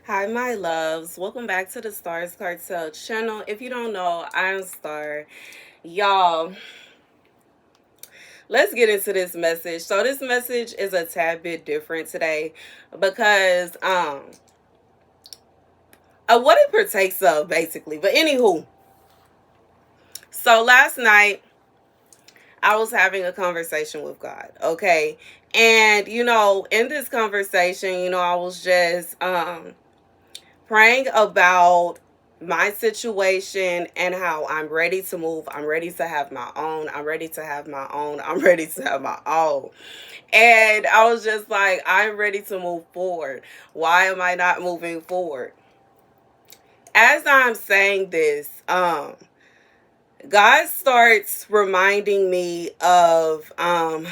Hi, my loves. Welcome back to the Starscartel channel. If you don't know, I'm Star. Y'all, let's get into this message. So this message is a tad bit different today because what it partakes of basically. But anywho, so last night I was having a conversation with God, okay? And in this conversation, I was just praying about my situation and how I'm ready to move. I'm ready to have my own. I'm ready to have my own. I'm ready to have my own. And I was just like, I'm ready to move forward. Why am I not moving forward? As I'm saying this, God starts reminding me of a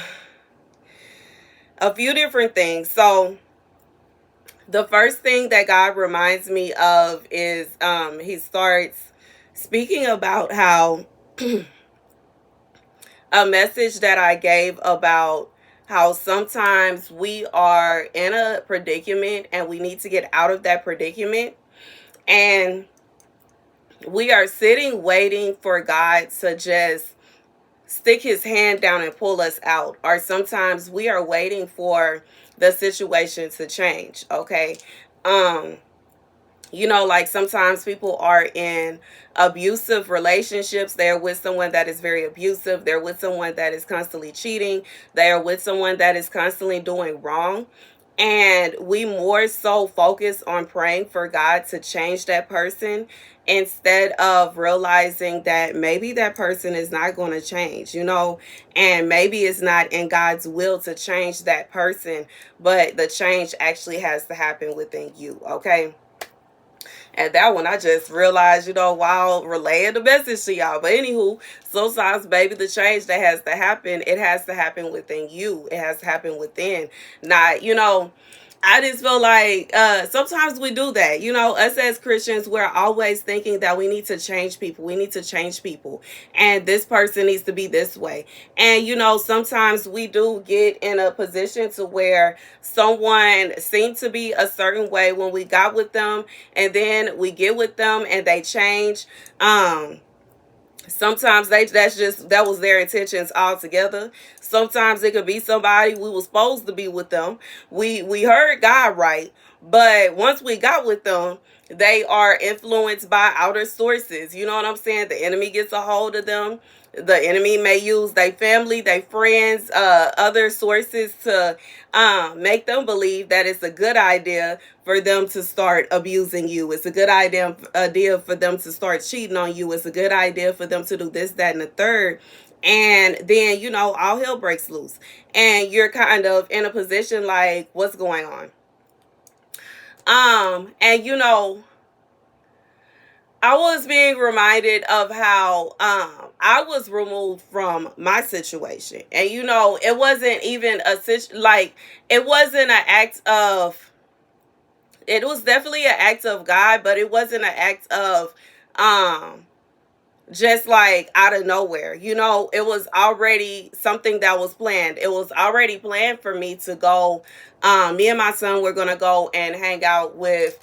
few different things. So the first thing that God reminds me of is he starts speaking about how a message that I gave about how sometimes we are in a predicament and we need to get out of that predicament, and we are sitting waiting for God to just stick his hand down and pull us out, or sometimes we are waiting for the situation to change. Okay. um like sometimes people are in abusive relationships. They're with someone that is very abusive. They're with someone that is constantly cheating. They are with someone that is constantly doing wrong. And we more so focus on praying for God to change that person instead of realizing that maybe that person is not going to change, and maybe it's not in God's will to change that person, but the change actually has to happen within you, okay? And that one, I just realized, while relaying the message to y'all. But anywho, sometimes, baby, the change that has to happen, it has to happen within you. It has to happen within. Not, I just feel like sometimes we do that. Us as Christians, we're always thinking that we need to change people. We need to change people. And this person needs to be this way. And, sometimes we do get in a position to where someone seemed to be a certain way when we got with them, and then we get with them and they change. Sometimes that was their intentions altogether. Sometimes it could be somebody we were supposed to be with them. We heard God right, but once we got with them, they are influenced by outer sources. You know what I'm saying? The enemy gets a hold of them. The enemy may use their family, their friends, other sources to make them believe that it's a good idea for them to start abusing you. It's a good idea for them to start cheating on you. It's a good idea for them to do this, that, and the third. And then, all hell breaks loose. And you're kind of in a position like, what's going on? And I was being reminded of how I was removed from my situation. And it wasn't even it wasn't an act of, it was definitely an act of God, but it wasn't an act of just like out of nowhere. It was already something that was planned. It was already planned for me to go. Me and my son were gonna go and hang out with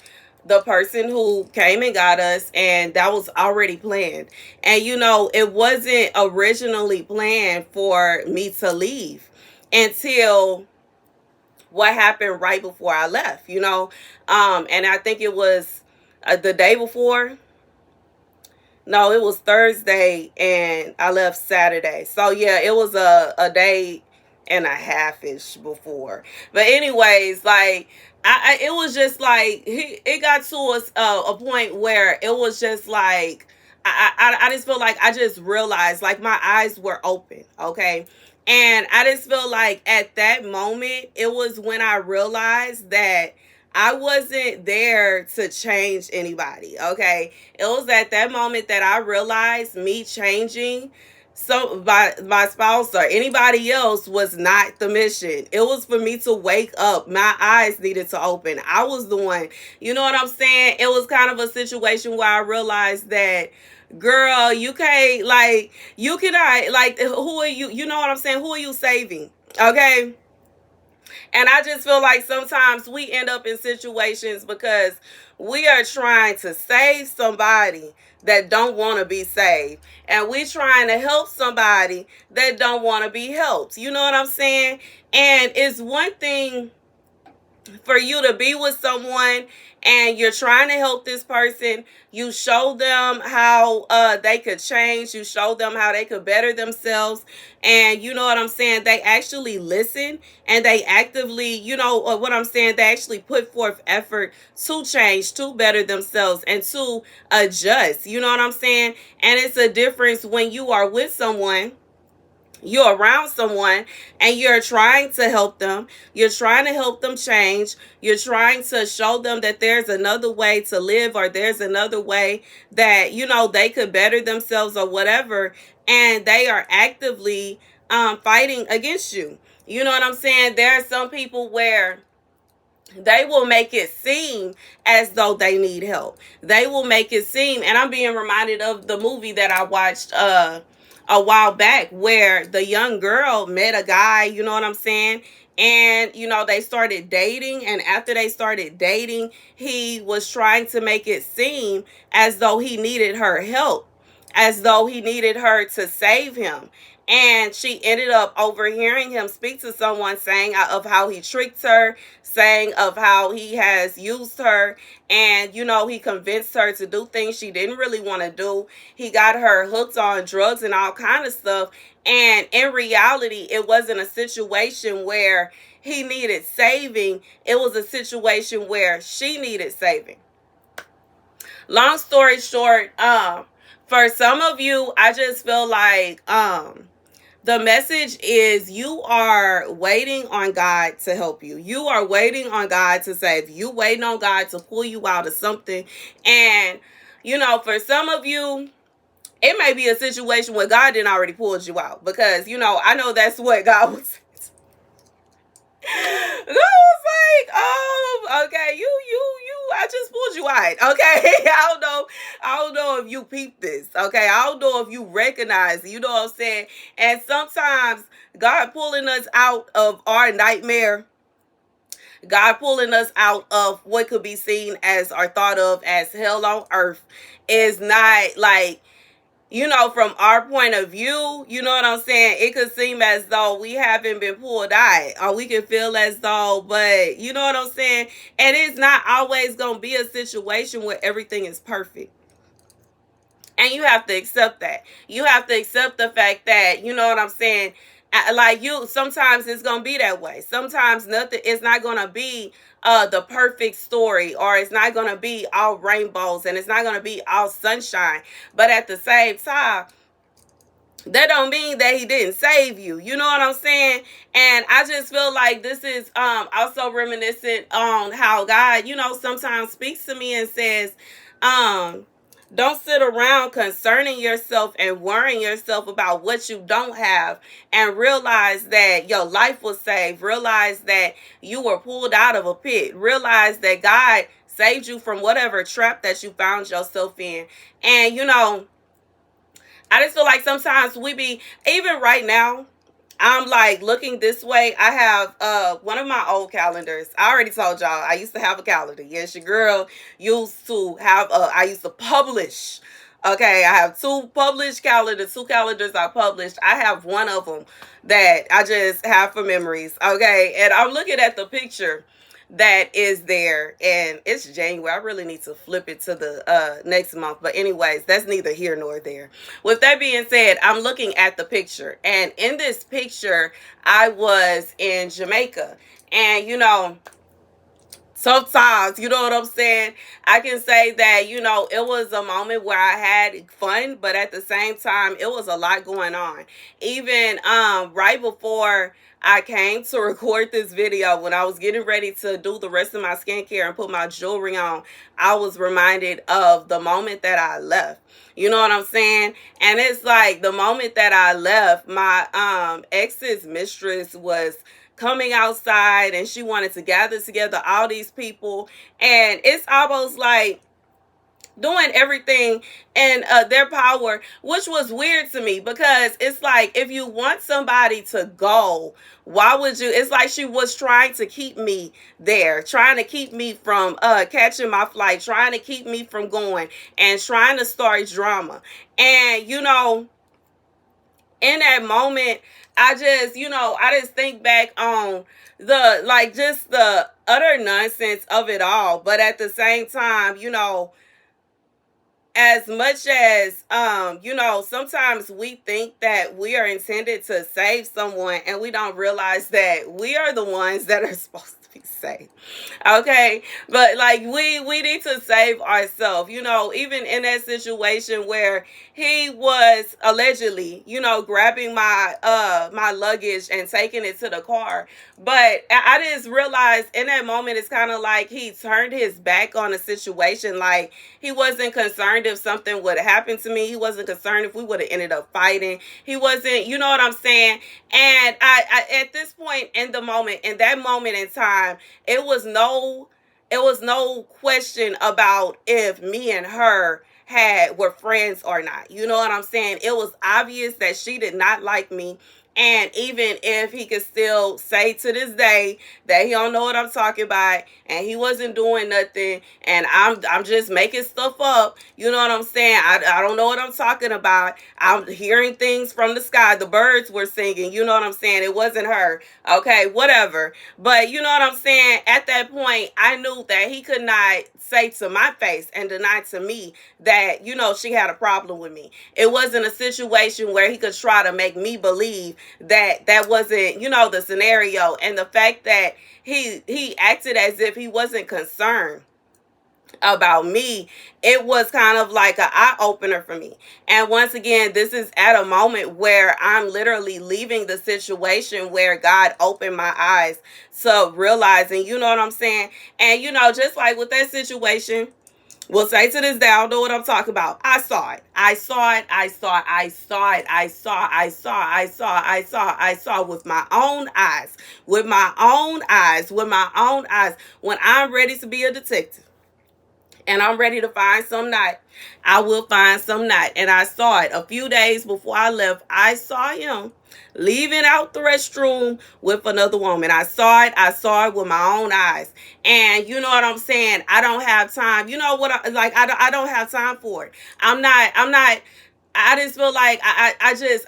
the person who came and got us, and that was already planned. And it wasn't originally planned for me to leave until what happened right before I left. And I think it was the day before. No, it was Thursday and I left Saturday. So yeah, it was a day and a half ish before. But anyways, like it was just like it got to a point where it was just like I just feel like I just realized, like, my eyes were open, okay? And I just feel like at that moment, it was when I realized that I wasn't there to change anybody, okay? It was at that moment that I realized me changing my spouse or anybody else was not the mission. It was for me to wake up. My eyes needed to open. I was the one. You know what I'm saying? It was kind of a situation where I realized that, girl, you can't, like, you cannot, like, who are you? You know what I'm saying? Who are you saving? Okay? And I just feel like sometimes we end up in situations because we are trying to save somebody that don't want to be saved. And we trying to help somebody that don't want to be helped. You know what I'm saying? And it's one thing for you to be with someone and you're trying to help this person. You show them how they could change. You show them how they could better themselves. And you know what I'm saying? They actually listen and they actively, you know what I'm saying? They actually put forth effort to change, to better themselves, and to adjust. You know what I'm saying? And it's a difference when you are with someone, you're around someone, and you're trying to help them. You're trying to help them change. You're trying to show them that there's another way to live, or there's another way that, you know, they could better themselves or whatever. And they are actively fighting against you. You know what I'm saying? There are some people where they will make it seem as though they need help. They will make it seem, and I'm being reminded of the movie that I watched a while back, where the young girl met a guy, you know what I'm saying? And, you know, they started dating. And after they started dating, he was trying to make it seem as though he needed her help, as though he needed her to save him. And she ended up overhearing him speak to someone, saying of how he tricked her, saying of how he has used her. And, you know, he convinced her to do things she didn't really want to do. He got her hooked on drugs and all kind of stuff. And in reality, it wasn't a situation where he needed saving. It was a situation where she needed saving. Long story short, for some of you, I just feel like the message is you are waiting on God to help you. You are waiting on God to save you. You waiting on God to pull you out of something. And, you know, for some of you, it may be a situation where God didn't already pulled you out. Because, you know, I know that's what God was saying. God was like, oh, okay, you, I just pulled you out, okay? I don't know if you peeped this, okay? I don't know if you recognize it, you know what I'm saying? And sometimes God pulling us out of our nightmare, God pulling us out of what could be seen as or thought of as hell on earth, is not like, you know, from our point of view, you know what I'm saying? It could seem as though we haven't been pulled out, or we can feel as though, but you know what I'm saying? And it's not always going to be a situation where everything is perfect. And you have to accept that. You have to accept the fact that, you know what I'm saying? Like you, sometimes it's going to be that way. Sometimes nothing, it's not going to be the perfect story, or it's not going to be all rainbows, and it's not going to be all sunshine. But at the same time, that don't mean that he didn't save you. You know what I'm saying? And I just feel like this is also reminiscent on how God, you know, sometimes speaks to me and says, don't sit around concerning yourself and worrying yourself about what you don't have, and realize that your life was saved. Realize that you were pulled out of a pit. Realize that God saved you from whatever trap that you found yourself in. And, you know, I just feel like sometimes we be, even right now, I'm like looking this way. I have one of my old calendars. I already told y'all I used to have a calendar. Yes, your girl used to have I used to publish. Okay, I have two published calendars, two calendars I published. I have one of them that I just have for memories. Okay, and I'm looking at the picture that is there, and it's January. I really need to flip it to the next month, but anyways, that's neither here nor there. With that being said, I'm looking at the picture, and in this picture I was in Jamaica. And you know, sometimes, you know what I'm saying, I can say that, you know, it was a moment where I had fun, but at the same time, it was a lot going on. Even right before I came to record this video, when I was getting ready to do the rest of my skincare and put my jewelry on, I was reminded of the moment that I left. You know what I'm saying? And it's like the moment that I left, my ex's mistress was coming outside, and she wanted to gather together all these people. And it's almost like doing everything in their power, which was weird to me because it's like if you want somebody to go, why would you? It's like she was trying to keep me there, trying to keep me from catching my flight, trying to keep me from going, and trying to start drama. And in that moment, I just think back on the like just the utter nonsense of it all. But at the same time, as much as sometimes we think that we are intended to save someone and we don't realize that we are the ones that are supposed to be saved. Okay, but like we need to save ourselves, even in that situation where he was allegedly grabbing my luggage and taking it to the car. But I just realized in that moment it's kind of like he turned his back on the situation. Like, he wasn't concerned if something would have happened to me. He wasn't concerned if we would have ended up fighting. He wasn't, you know what I'm saying? And I at this point in the moment, in that moment in time, it was no question about if me and her were friends or not. You know what I'm saying? It was obvious that she did not like me. And even if he could still say to this day that he don't know what I'm talking about and he wasn't doing nothing and I'm just making stuff up, you know what I'm saying? I don't know what I'm talking about. I'm hearing things from the sky. The birds were singing, you know what I'm saying? It wasn't her. Okay, whatever. But you know what I'm saying? At that point, I knew that he could not say to my face and deny to me that, she had a problem with me. It wasn't a situation where he could try to make me believe that wasn't, the scenario. And the fact that he acted as if he wasn't concerned about me, it was kind of like an eye opener for me. And once again, this is at a moment where I'm literally leaving the situation where God opened my eyes to realizing, you know what I'm saying? And just like with that situation, we'll say to this day, I don't know what I'm talking about. I saw it. I saw it. I saw it. I saw it. I saw. I saw. I saw. I saw. I saw with my own eyes. With my own eyes. With my own eyes. When I'm ready to be a detective and I'm ready to find some knot, I will find some knot. And I saw it a few days before I left. I saw him leaving out the restroom with another woman. I saw it. I saw it with my own eyes. And you know what I'm saying? I don't have time. You know what? I don't have time for it. I'm not. I just feel like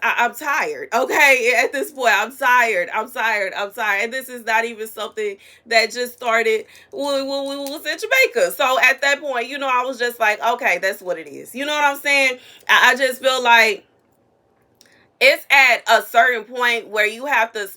I'm tired. Okay, at this point, I'm tired. And this is not even something that just started when we was in Jamaica. So at that point, I was just like, okay, that's what it is. You know what I'm saying? I just feel like it's at a certain point where you have to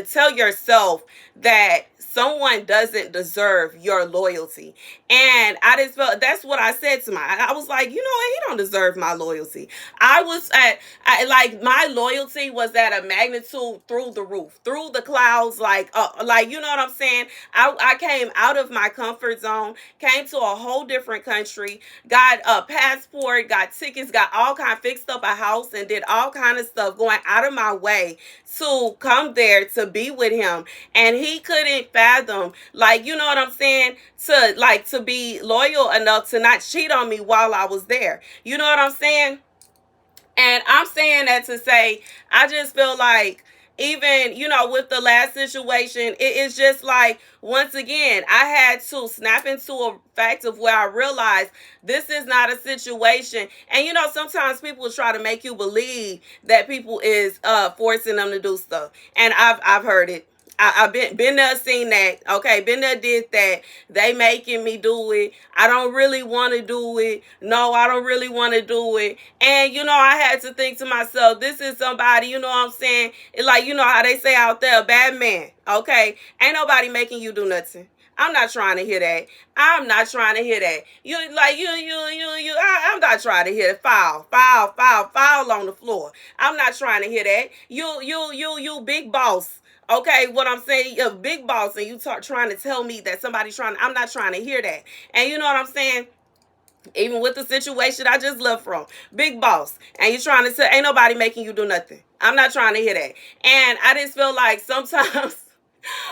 tell yourself that someone doesn't deserve your loyalty. And I just felt that's what I said to I was like, he don't deserve my loyalty. Like my loyalty was at a magnitude through the roof, through the clouds, like you know what I'm saying? I came out of my comfort zone, came to a whole different country, got a passport, got tickets, got all kind, fixed up a house and did all kind of stuff, going out of my way to come there to be with him. And he couldn't fathom, like, you know what I'm saying, to be loyal enough to not cheat on me while I was there. You know what I'm saying? And I'm saying that to say, I just feel like even, with the last situation, it is just like, once again, I had to snap into a fact of where I realized this is not a situation. And, sometimes people try to make you believe that people is forcing them to do stuff. And I've heard it. I've been there, seen that. Okay, been there, did that. They making me do it. I don't really want to do it. No, I don't really want to do it. And, I had to think to myself, this is somebody, you know what I'm saying? It's like, how they say out there, a bad man. Okay, ain't nobody making you do nothing. I'm not trying to hear that. I'm not trying to hear that. I'm not trying to hear it. Foul on the floor. I'm not trying to hear that. You big boss. Okay, what I'm saying, you're a big boss, and you trying to tell me that somebody's I'm not trying to hear that. And you know what I'm saying? Even with the situation I just left from, big boss, and you trying to say, ain't nobody making you do nothing. I'm not trying to hear that. And I just feel like sometimes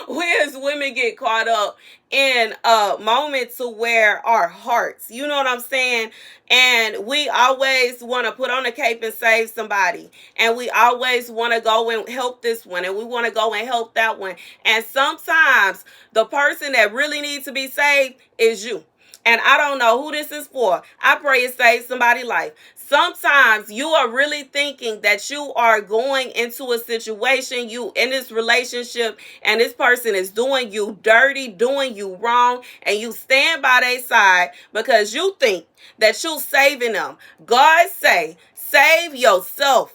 We as women get caught up in a moment to where our hearts, you know what I'm saying? And we always want to put on a cape and save somebody. And we always want to go and help this one. And we want to go and help that one. And sometimes the person that really needs to be saved is you. And I don't know who this is for. I pray it saves somebody's life. Sometimes you are really thinking that you are going into a situation, you in this relationship, and this person is doing you dirty, doing you wrong, and you stand by their side because you think that you saving them. God say, save yourself.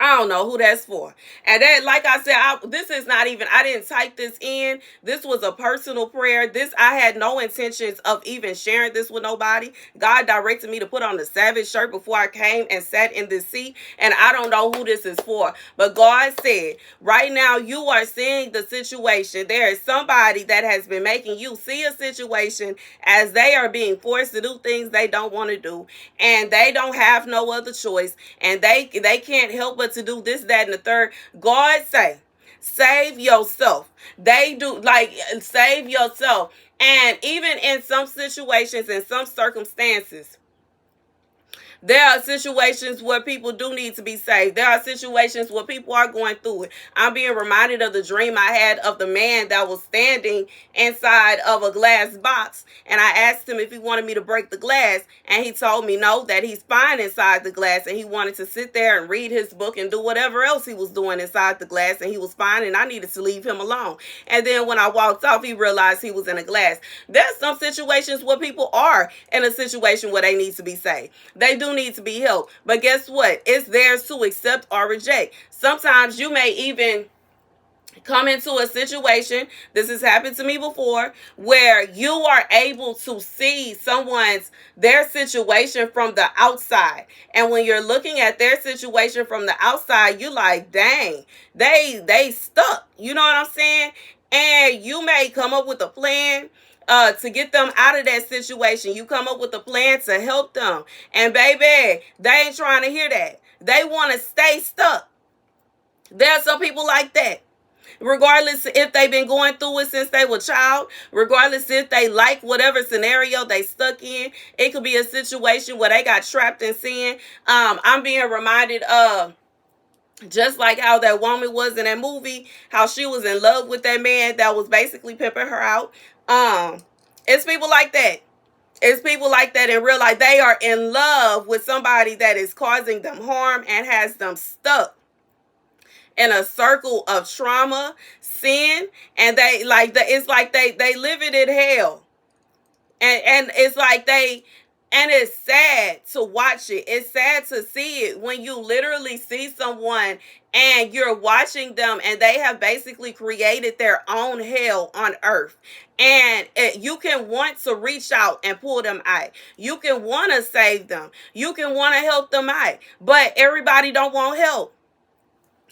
I don't know who that's for. And that, like I said, this is not even, I didn't type this in. This was a personal prayer. I had no intentions of even sharing this with nobody. God directed me to put on the Savage shirt before I came and sat in this seat. And I don't know who this is for. But God said, right now you are seeing the situation. There is somebody that has been making you see a situation as they are being forced to do things they don't want to do. And they don't have no other choice. And they can't help but to do this, that, and the third. God say, save yourself. They do, like, save yourself. And even in some situations, in some circumstances, there are situations where people do need to be saved. There are situations where people are going through it. I'm being reminded of the dream I had of the man that was standing inside of a glass box. And I asked him if he wanted me to break the glass. And he told me no, that he's fine inside the glass. And he wanted to sit there and read his book and do whatever else he was doing inside the glass. And he was fine, and I needed to leave him alone. And then when I walked off, he realized he was in a glass. There's some situations where people are in a situation where they need to be saved. They do need to be helped. But guess what? It's theirs to accept or reject. Sometimes you may even come into a situation, this has happened to me before, where you are able to see their situation from the outside. And when you're looking at their situation from the outside, you like, dang, they stuck. You know what I'm saying? And you may come up with a plan to get them out of that situation. You come up with a plan to help them. And baby, they ain't trying to hear that. They want to stay stuck. There are some people like that. Regardless if they've been going through it since they were a child, regardless if they like whatever scenario they stuck in, it could be a situation where they got trapped in sin. I'm being reminded of just like how that woman was in that movie, how she was in love with that man that was basically pimping her out. It's people like that. It's people like that in real life. They are in love with somebody that is causing them harm and has them stuck in a circle of trauma, sin, and it's like they live it in hell. And it's like and it's sad to watch it. It's sad to see it when you literally see someone and you're watching them and they have basically created their own hell on earth. And you can want to reach out and pull them out. You can want to save them. You can want to help them out. But everybody don't want help.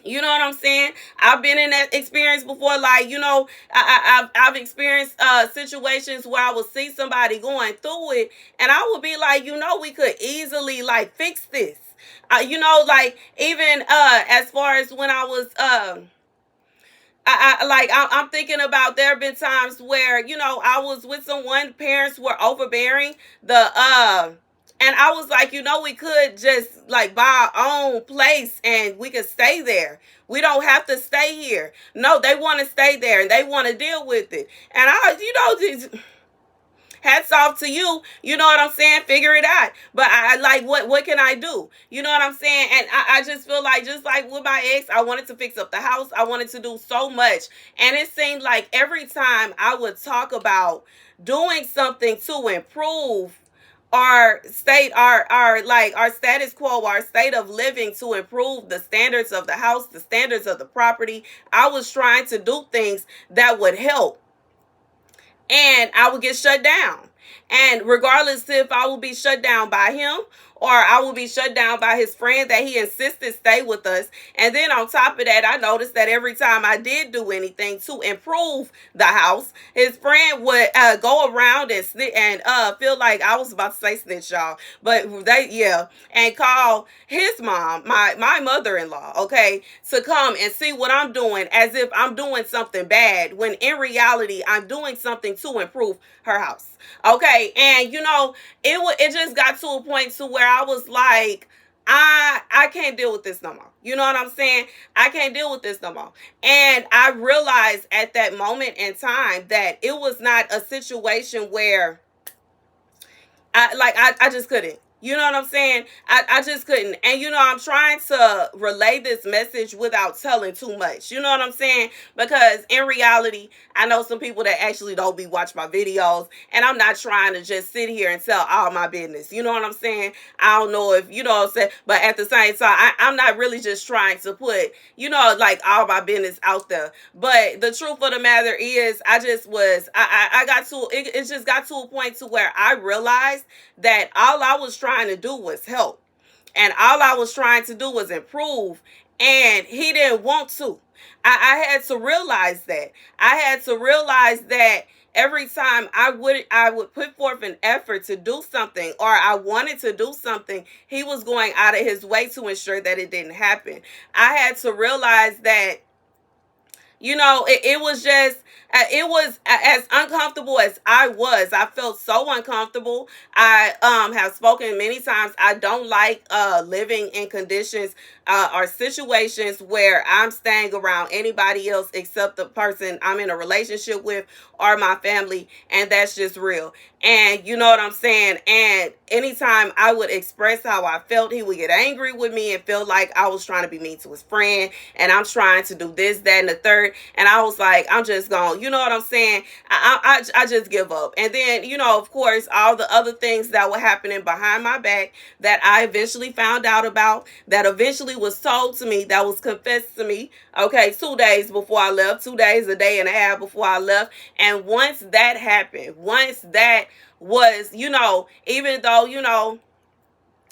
You know what I'm saying? I've been in that experience before. Like, you know, I've experienced situations where I would see somebody going through it, and I would be like, you know, we could easily like fix this. You know, like even as far as when I was I'm thinking about, there have been times where, you know, I was with someone, parents were overbearing, and I was like, you know, we could just like buy our own place and we could stay there. We don't have to stay here. No, they want to stay there and they want to deal with it. And hats off to you. You know what I'm saying? Figure it out. But I like, what can I do? You know what I'm saying? And I just feel like, just like with my ex, I wanted to fix up the house. I wanted to do so much. And it seemed like every time I would talk about doing something to improve our state, our status quo, our state of living, to improve the standards of the house, the standards of the property, I was trying to do things that would help. And I would get shut down. And regardless if I will be shut down by him or I will be shut down by his friend that he insisted stay with us. And then on top of that, I noticed that every time I did do anything to improve the house, his friend would go around and feel like I was about to say snitch, y'all, but and call his mom, my mother-in-law, okay, to come and see what I'm doing as if I'm doing something bad when in reality I'm doing something to improve her house. Okay, and it just got to a point to where I was like, I can't deal with this no more. You know what I'm saying? I can't deal with this no more. And I realized at that moment in time that it was not a situation where I just couldn't. You know what I'm saying? I just couldn't. And I'm trying to relay this message without telling too much. You know what I'm saying? Because in reality, I know some people that actually don't be watching my videos, and I'm not trying to just sit here and tell all my business. You know what I'm saying? I don't know if you know what I'm saying, but at the same time, I'm not really just trying to put, like all my business out there. But the truth of the matter is, I got to, it just got to a point to where I realized that all I was trying to do was help. And all I was trying to do was improve. And he didn't want to. I had to realize that. I had to realize that every time I would put forth an effort to do something, or I wanted to do something, he was going out of his way to ensure that it didn't happen. I had to realize that it was just, it was as uncomfortable as I was. I felt so uncomfortable. I have spoken many times. I don't like living in conditions or situations where I'm staying around anybody else except the person I'm in a relationship with or my family, and that's just real. And you know what I'm saying? And anytime I would express how I felt, he would get angry with me and feel like I was trying to be mean to his friend, and I'm trying to do this, that, and the third. And I was like, I'm just going, you know what I'm saying? I just give up. And then, of course, all the other things that were happening behind my back that I eventually found out about, that eventually was told to me, that was confessed to me, okay, 2 days before I left, 2 days, a day and a half before I left. And once that happened, once that was, even though,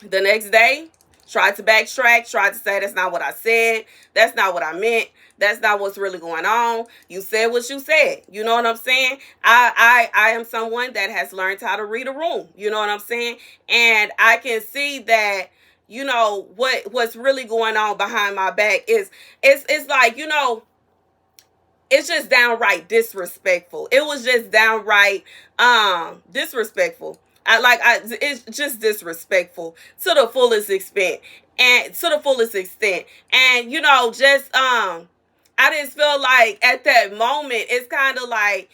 the next day, tried to backtrack, tried to say that's not what I said, that's not what I meant, that's not what's really going on. You said what you said. You know what I'm saying? I am someone that has learned how to read a room. You know what I'm saying? And I can see that, what's really going on behind my back is it's like, it's just downright disrespectful. It was just downright disrespectful. It's just disrespectful to the fullest extent. And I just feel like at that moment, it's kind of like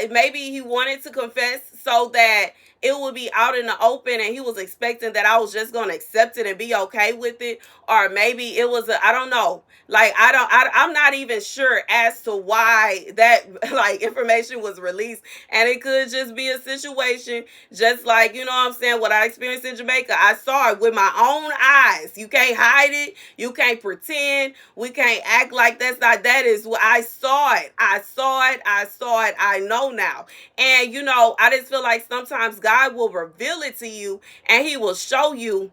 maybe he wanted to confess so that it would be out in the open, and he was expecting that I was just going to accept it and be okay with it. Or maybe it was I don't know. Like, I'm not even sure as to why that information was released. And it could just be a situation just like, you know what I'm saying, what I experienced in Jamaica. I saw it with my own eyes. You can't hide it. You can't pretend. We can't act like that is what I saw it. I know now. And, I just feel like sometimes God will reveal it to you, and he will show you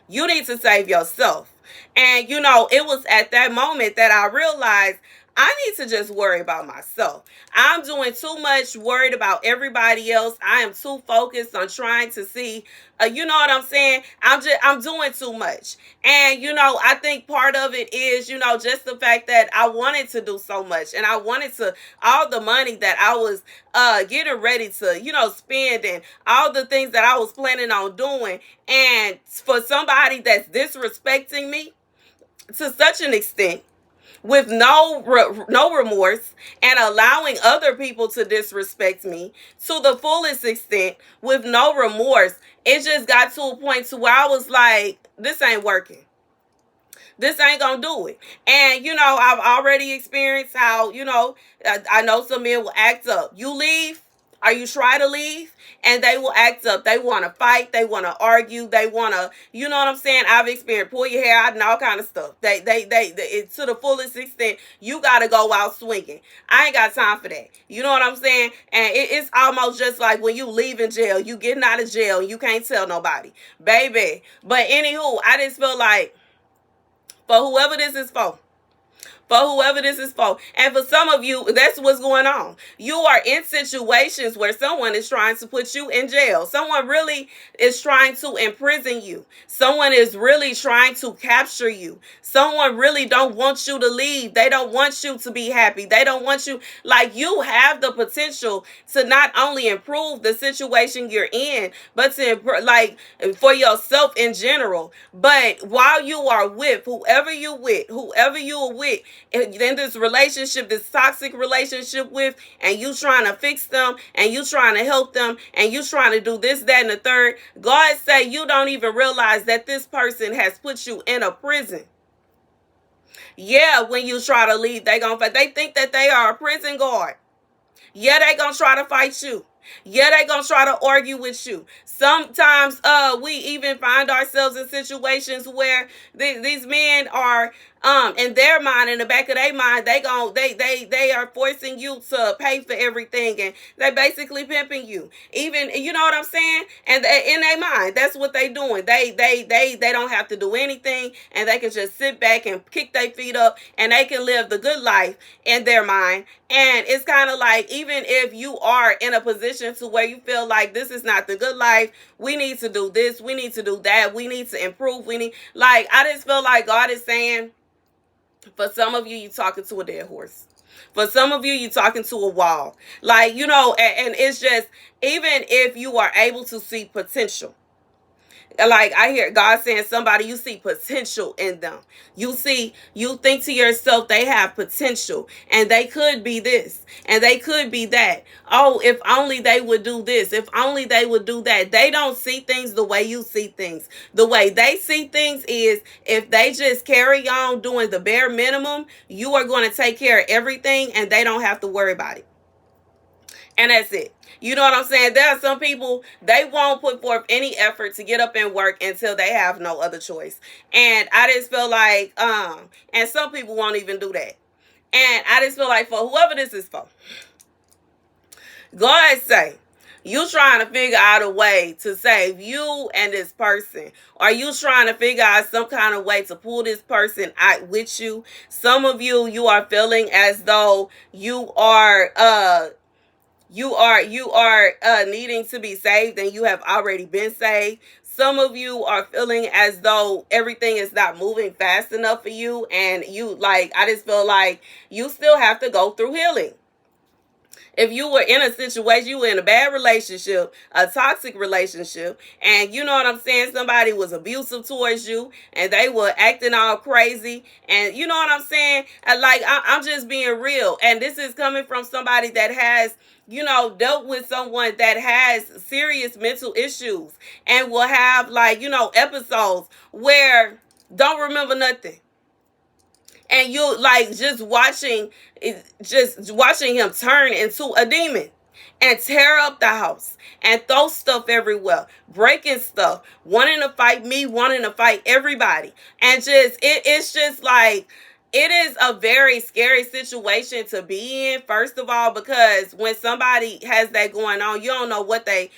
need to save yourself. And, it was at that moment that I realized I need to just worry about myself. I'm doing too much worried about everybody else. I am too focused on trying to see, you know what I'm saying? I'm doing too much. And, I think part of it is, just the fact that I wanted to do so much, and I wanted to, all the money that I was getting ready to, spend, and all the things that I was planning on doing. And for somebody that's disrespecting me to such an extent, with no remorse, and allowing other people to disrespect me to the fullest extent with no remorse, it just got to a point to where I was like, this ain't working. This ain't gonna do it. And, I've already experienced how, I know some men will act up. You leave, Or you try to leave and they will act up. They want to fight. They want to argue. They want to, you know what I'm saying? I've experienced pull your hair out and all kind of stuff. It, to the fullest extent, you got to go out swinging. I ain't got time for that. You know what I'm saying? And it's almost just like when you leave in jail, you getting out of jail and you can't tell nobody, baby. But anywho, I just feel like for whoever this is for, and for some of you, that's what's going on. You are in situations where someone is trying to put you in jail. Someone really is trying to imprison you. Someone is really trying to capture you. Someone really don't want you to leave. They don't want you to be happy. They don't want you, like, you have the potential to not only improve the situation you're in, but to like for yourself in general. But while you are with whoever you are with, in this relationship, this toxic relationship with, and you trying to fix them, and you trying to help them, and you trying to do this, that, and the third, God say you don't even realize that this person has put you in a prison. Yeah, when you try to leave, they think that they are a prison guard. Yeah, they gonna try to fight you. Yeah, they gonna try to argue with you. Sometimes we even find ourselves in situations where these men are in their mind, in the back of their mind, they are forcing you to pay for everything, and they basically pimping you. Even, you know what I'm saying? And in their mind, that's what they doing. They don't have to do anything, and they can just sit back and kick their feet up, and they can live the good life in their mind. And it's kind of like, even if you are in a position to where you feel like this is not the good life, we need to do this, we need to do that, we need to improve, I just feel like God is saying, for some of you, you're talking to a dead horse. For some of you, you're talking to a wall. Like, you know, and it's just, even if you are able to see potential, like I hear God saying, somebody, you see potential in them. You think to yourself, they have potential, and they could be this, and they could be that. Oh, if only they would do this, if only they would do that. They don't see things the way you see things. The way they see things is, if they just carry on doing the bare minimum, you are going to take care of everything, and they don't have to worry about it. And that's it. You know what I'm saying? There are some people, they won't put forth any effort to get up and work until they have no other choice. And I just feel like, and some people won't even do that. And I just feel like, for whoever this is for, God say, you trying to figure out a way to save you and this person. Are you trying to figure out some kind of way to pull this person out with you? Some of you, you are feeling as though you are needing to be saved, and you have already been saved. Some of you are feeling as though everything is not moving fast enough for you, and I just feel like you still have to go through healing. If you were in a situation, you were in a bad relationship, a toxic relationship, and you know what I'm saying, somebody was abusive towards you, and they were acting all crazy, and you know what I'm saying, I'm just being real, and this is coming from somebody that has, you know, dealt with someone that has serious mental issues, and will have, episodes where don't remember nothing. And you just watching him turn into a demon and tear up the house and throw stuff everywhere, breaking stuff, wanting to fight me, wanting to fight everybody. And it's just like, it is a very scary situation to be in, first of all, because when somebody has that going on, you don't know what they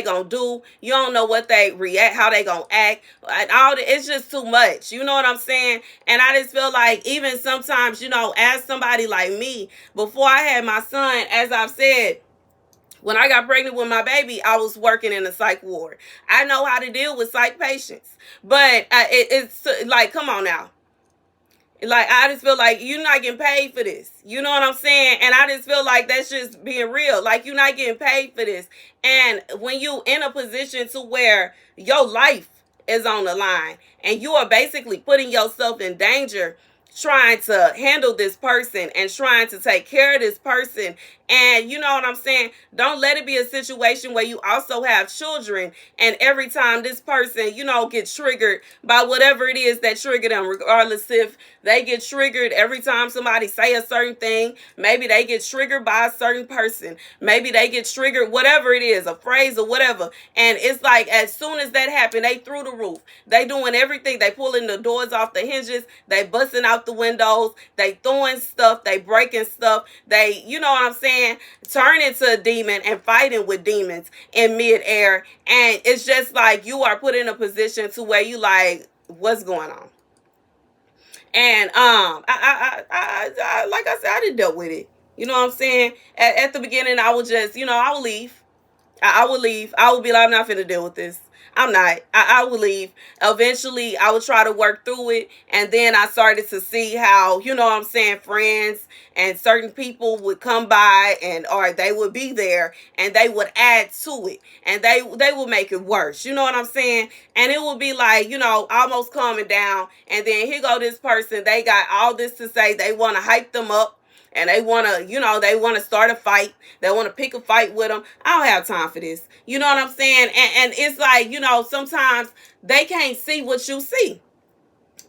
gonna do. You don't know what they react, how they gonna act, and all that. It's just too much. You know what I'm saying? And I just feel like, even sometimes, you know, as somebody like me, before I had my son, as I've said, when I got pregnant with my baby, I was working in a psych ward. I know how to deal with psych patients, but it's like, come on now. Like, I just feel like you're not getting paid for this. You know what I'm saying? And I just feel like that's just being real. Like, you're not getting paid for this. And when you in a position to where your life is on the line, and you are basically putting yourself in danger trying to handle this person and trying to take care of this person, And you know what I'm saying? Don't let it be a situation where you also have children, and every time this person, gets triggered by whatever it is that triggered them, regardless if they get triggered every time somebody say a certain thing, maybe they get triggered by a certain person, maybe they get triggered, whatever it is, a phrase or whatever. And it's like, as soon as that happened, they through the roof. They doing everything. They pulling the doors off the hinges. They busting out the windows. They throwing stuff. They breaking stuff. They, you know what I'm saying, turn into a demon and fighting with demons in midair. And it's just like you are put in a position to where you like, what's going on? And like I said, I didn't deal with it. You know what I'm saying? At the beginning, I would just, I would leave. I would leave. I would be like, I'm not finna deal with this. I'm not. I would leave. Eventually, I would try to work through it. And then I started to see how, you know what I'm saying, friends and certain people would come by, and or they would be there and they would add to it. And they would make it worse. You know what I'm saying? And it would be like, almost calming down. And then here go this person. They got all this to say. They want to hype them up. And they want to, they want to start a fight. They want to pick a fight with them. I don't have time for this. You know what I'm saying? And it's like, sometimes they can't see what you see.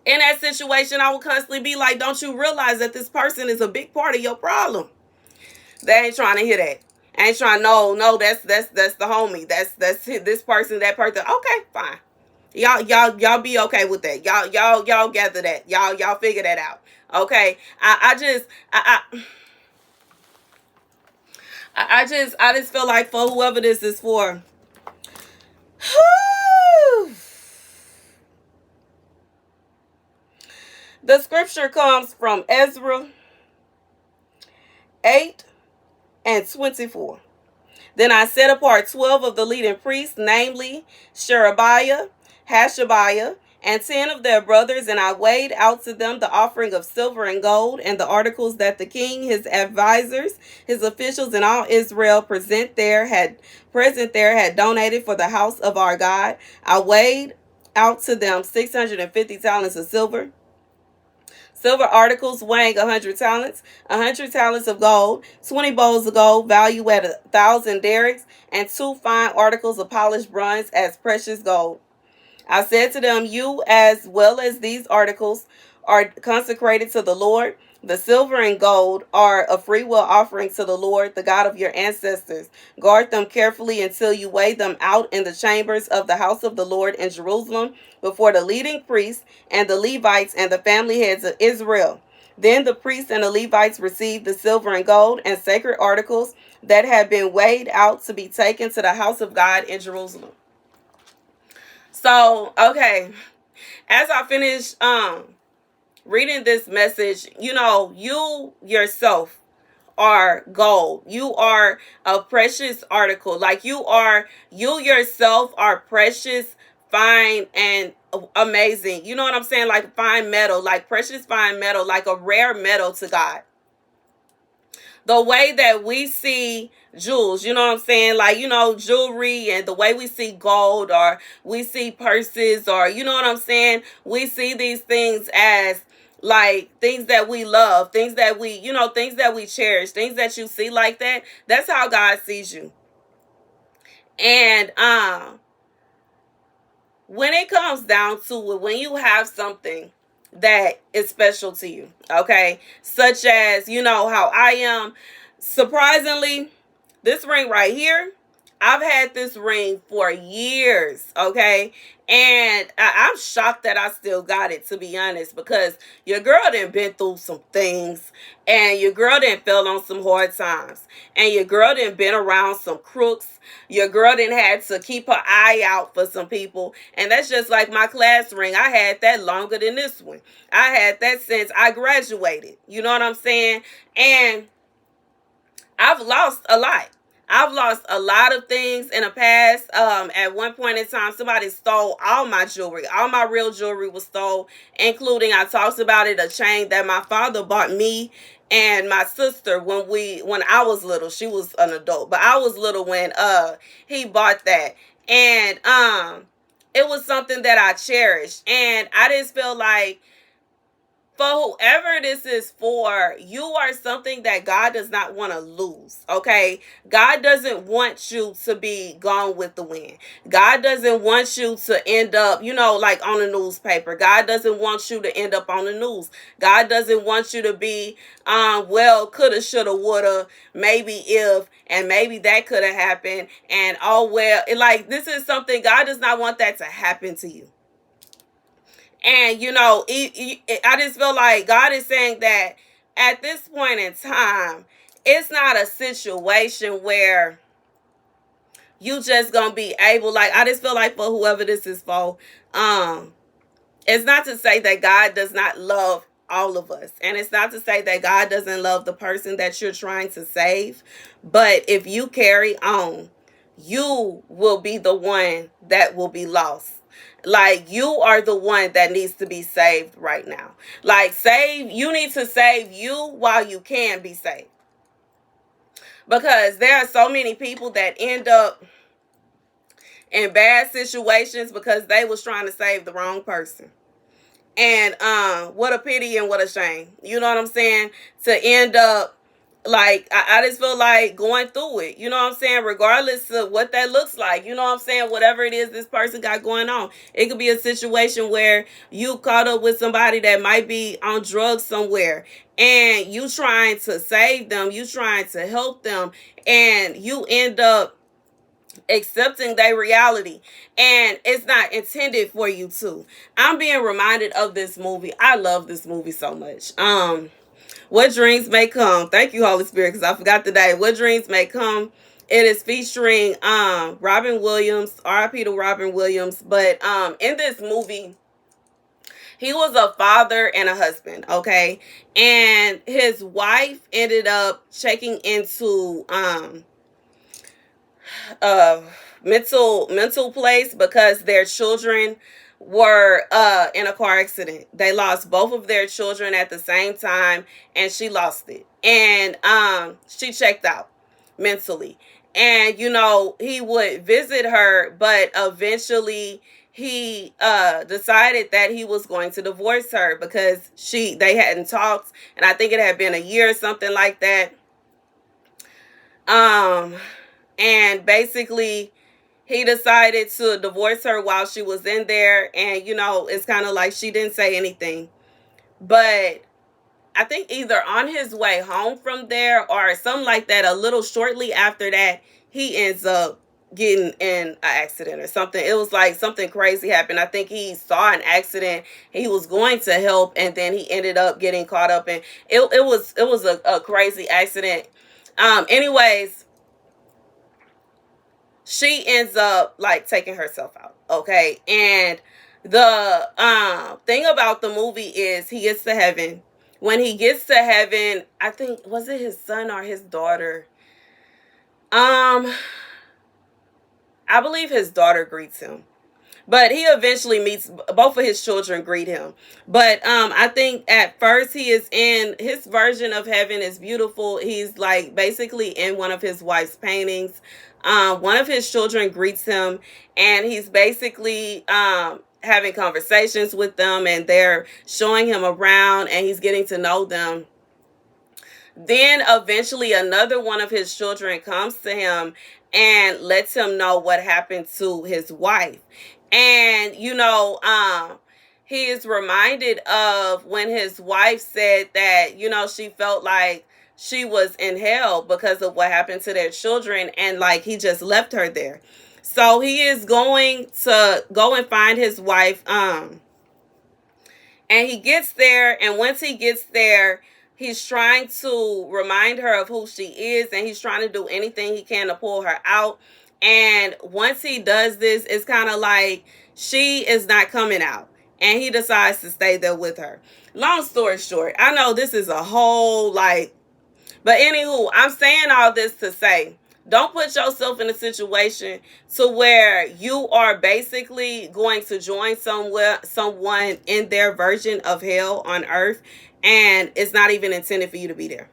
In that situation, I will constantly be like, don't you realize that this person is a big part of your problem? They ain't trying to hear that. Ain't trying, no, that's the homie. That's this person, that person. Okay, fine. Y'all be okay with that. Y'all gather that. Y'all figure that out. Okay. I just feel like for whoever this is for, the scripture comes from Ezra 8:24. Then I set apart 12 of the leading priests, namely Sherebiah, Hashabiah, and 10 of their brothers, and I weighed out to them the offering of silver and gold, and the articles that the king, his advisors, his officials, and all Israel present there had donated for the house of our God. I weighed out to them 650 talents of silver articles weighing 100 talents, 100 talents of gold, 20 bowls of gold, value at 1,000 derricks, and 2 fine articles of polished bronze as precious gold. I said to them, you as well as these articles are consecrated to the Lord. The silver and gold are a freewill offering to the Lord, the God of your ancestors. Guard them carefully until you weigh them out in the chambers of the house of the Lord in Jerusalem before the leading priests and the Levites and the family heads of Israel. Then the priests and the Levites received the silver and gold and sacred articles that had been weighed out to be taken to the house of God in Jerusalem. So, okay, as I finish reading this message, you yourself are gold. You are a precious article. Like you yourself are precious, fine, and amazing. You know what I'm saying? Like fine metal, like precious fine metal, like a rare metal to God. The way that we see jewels, you know what I'm saying? Like, jewelry, and the way we see gold, or we see purses, or, you know what I'm saying? We see these things as like things that we love, things that we, things that we cherish, things that you see like that. That's how God sees you. And, when it comes down to it, when you have something that is special to you, okay, such as, how I am, surprisingly, this ring right here, I've had this ring for years, okay? And I'm shocked that I still got it, to be honest, because your girl done been through some things, and your girl done fell on some hard times, and your girl done been around some crooks. Your girl done had to keep her eye out for some people, and that's just like my class ring. I had that longer than this one. I had that since I graduated. You know what I'm saying? And I've lost a lot. I've lost a lot of things in the past. At one point in time, somebody stole all my jewelry. All my real jewelry was stole, including, I talked about it, a chain that my father bought me and my sister when I was little. She was an adult, but I was little when he bought that. And it was something that I cherished. And I just feel like, for whoever this is for, you are something that God does not want to lose, okay? God doesn't want you to be gone with the wind. God doesn't want you to end up, like on the newspaper. God doesn't want you to end up on the news. God doesn't want you to be, well, coulda, shoulda, woulda, maybe if, and maybe that could have happened, and oh, well, this is something, God does not want that to happen to you. And, I just feel like God is saying that at this point in time, it's not a situation where you just gonna be able, I just feel like for whoever this is for, it's not to say that God does not love all of us. And it's not to say that God doesn't love the person that you're trying to save. But if you carry on, you will be the one that will be lost. You are the one that needs to be saved right now. You need to save you while you can be saved. Because there are so many people that end up in bad situations because they was trying to save the wrong person. And what a pity and what a shame. You know what I'm saying? To end up I just feel like going through it, you know what I'm saying, regardless of what that looks like, you know what I'm saying, whatever it is this person got going on. It could be a situation where you caught up with somebody that might be on drugs somewhere, and you trying to save them, you trying to help them, and you end up accepting their reality, and it's not intended for you to. I'm being reminded of this movie. I love this movie so much. What Dreams May Come. Thank you, Holy Spirit, because I forgot the day. What Dreams May Come. It is featuring Robin Williams, R.I.P. to Robin Williams. But in this movie, he was a father and a husband, okay? And his wife ended up checking into mental place because their children were in a car accident. They lost both of their children at the same time, and she lost it. And she checked out mentally. And he would visit her, but eventually he decided that he was going to divorce her because they hadn't talked, and I think it had been a year or something like that. And basically he decided to divorce her while she was in there. And, it's kind of like she didn't say anything. But I think either on his way home from there or something like that, a little shortly after that, he ends up getting in an accident or something. It was like something crazy happened. I think he saw an accident. He was going to help, and then he ended up getting caught up in it was a crazy accident. Anyways, she ends up taking herself out, okay? And the thing about the movie is he gets to heaven. When he gets to heaven, I think, was it his son or his daughter? I believe his daughter greets him. But he eventually meets, both of his children greet him. But I think at first he is in, his version of heaven is beautiful. He's basically in one of his wife's paintings. One of his children greets him, and he's basically having conversations with them, and they're showing him around, and he's getting to know them. Then eventually another one of his children comes to him and lets him know what happened to his wife. And, he is reminded of when his wife said that, she felt like she was in hell because of what happened to their children, and he just left her there. So he is going to go and find his wife. And he gets there, and once he gets there, he's trying to remind her of who she is, and he's trying to do anything he can to pull her out. And once he does this, it's kind of like she is not coming out, and he decides to stay there with her. Long story short, I know this is a whole but anywho, I'm saying all this to say, don't put yourself in a situation to where you are basically going to join someone in their version of hell on earth, and it's not even intended for you to be there.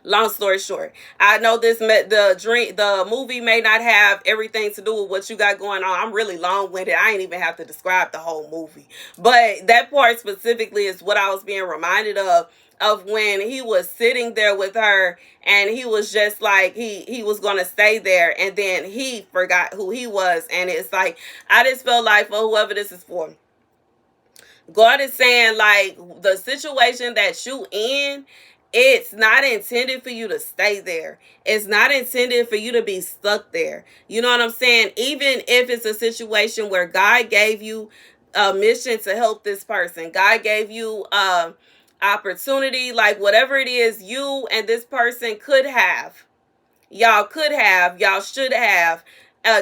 Long story short, I know the movie may not have everything to do with what you got going on. I'm really long winded. I ain't even have to describe the whole movie, but that part specifically is what I was being reminded of when he was sitting there with her, and he was just like he was gonna stay there, and then he forgot who he was. And it's like, I just felt like, for whoever this is for, God is saying, like, the situation that you in, it's not intended for you to stay there. It's not intended for you to be stuck there. You know what I'm saying? Even if it's a situation where God gave you a mission to help this person, God gave you opportunity, like whatever it is you and this person could have, y'all should have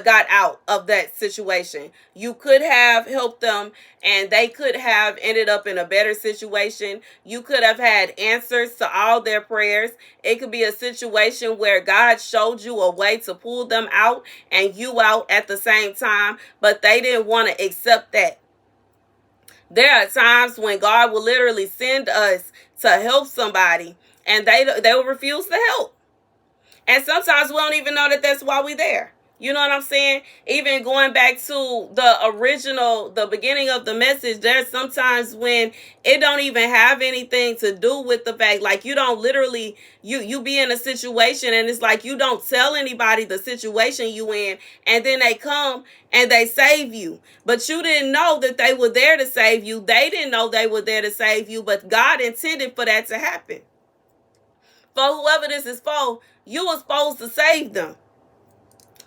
got out of that situation. You could have helped them, and they could have ended up in a better situation. You could have had answers to all their prayers. It could be a situation where God showed you a way to pull them out and you out at the same time, but they didn't want to accept that. There are times when God will literally send us to help somebody, and they will refuse to help. And sometimes we don't even know that that's why we're there. You know what I'm saying? Even going back to the beginning of the message, there's sometimes when it don't even have anything to do with the fact, like, you don't literally, you be in a situation, and it's like you don't tell anybody the situation you in, and then they come and they save you. But you didn't know that they were there to save you. They didn't know they were there to save you, but God intended for that to happen. For whoever this is for, you were supposed to save them.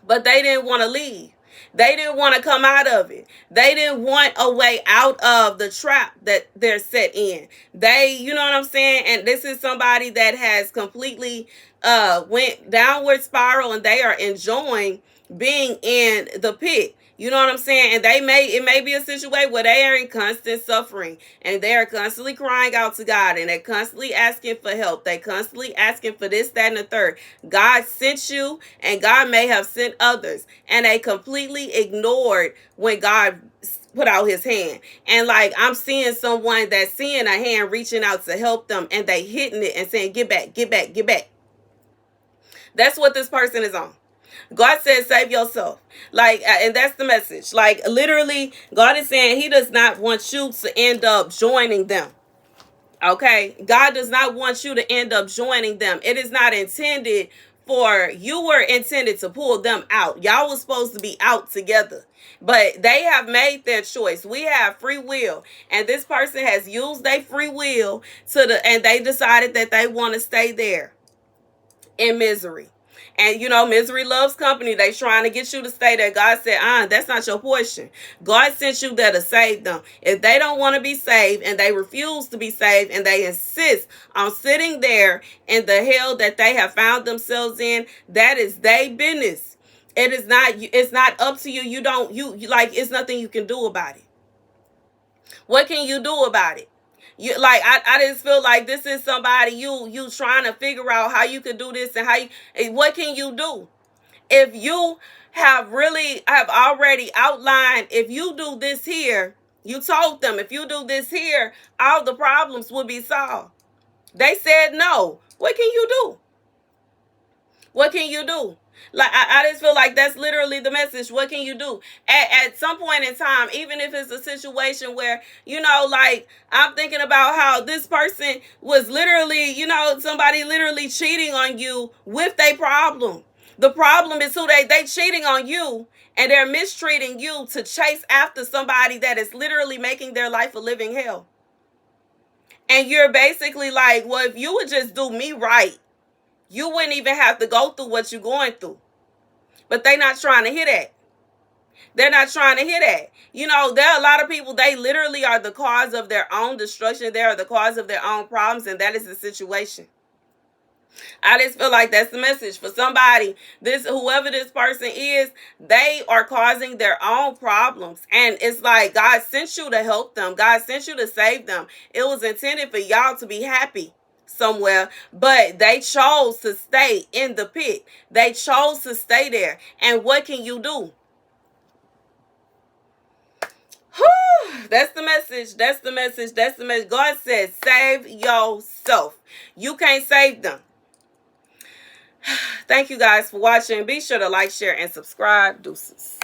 But they didn't want to leave. They didn't want to come out of it. They didn't want a way out of the trap that they're set in. You know what I'm saying? And this is somebody that has completely went downward spiral, and they are enjoying being in the pit. You know what I'm saying? And it may be a situation where they are in constant suffering, and they are constantly crying out to God, and they're constantly asking for help. They constantly asking for this, that, and the third. God sent you, and God may have sent others, and they completely ignored when God put out his hand. And like, I'm seeing someone that's seeing a hand reaching out to help them, and they hitting it and saying, get back, get back, get back. That's what this person is on. God says, save yourself. Like, and that's the message. Like, literally, God is saying he does not want you to end up joining them. Okay? God does not want you to end up joining them. It is not intended you were intended to pull them out. Y'all was supposed to be out together. But they have made their choice. We have free will. And this person has used their free will and they decided that they want to stay there in misery. And, you know, misery loves company. They trying to get you to stay there. God said, that's not your portion. God sent you there to save them. If they don't want to be saved, and they refuse to be saved, and they insist on sitting there in the hell that they have found themselves in, that is their business. It's not up to you. It's nothing you can do about it. What can you do about it? I just feel like this is somebody you trying to figure out how you could do this, and what can you do? If you have already outlined, if you do this here, you told them, if you do this here, all the problems will be solved. They said no. What can you do? What can you do? Like, I just feel like that's literally the message. What can you do? At some point in time, even if it's a situation where, you know, like, I'm thinking about how this person was literally, you know, somebody literally cheating on you with their problem. The problem is they cheating on you, and they're mistreating you to chase after somebody that is literally making their life a living hell. And you're basically like, well, if you would just do me right, you wouldn't even have to go through what you're going through. But they're not trying to hear that. They're not trying to hear that. You know, there are a lot of people, they literally are the cause of their own destruction. They are the cause of their own problems, and that is the situation. I just feel like that's the message for somebody. Whoever this person is, they are causing their own problems. And it's like, God sent you to help them. God sent you to save them. It was intended for y'all to be happy somewhere, but they chose to stay in the pit. They chose to stay there. And what can you do? That's the message. That's the message. That's the message. God says, save yourself. You can't save them. Thank you guys for watching. Be sure to like, share, and subscribe. Deuces.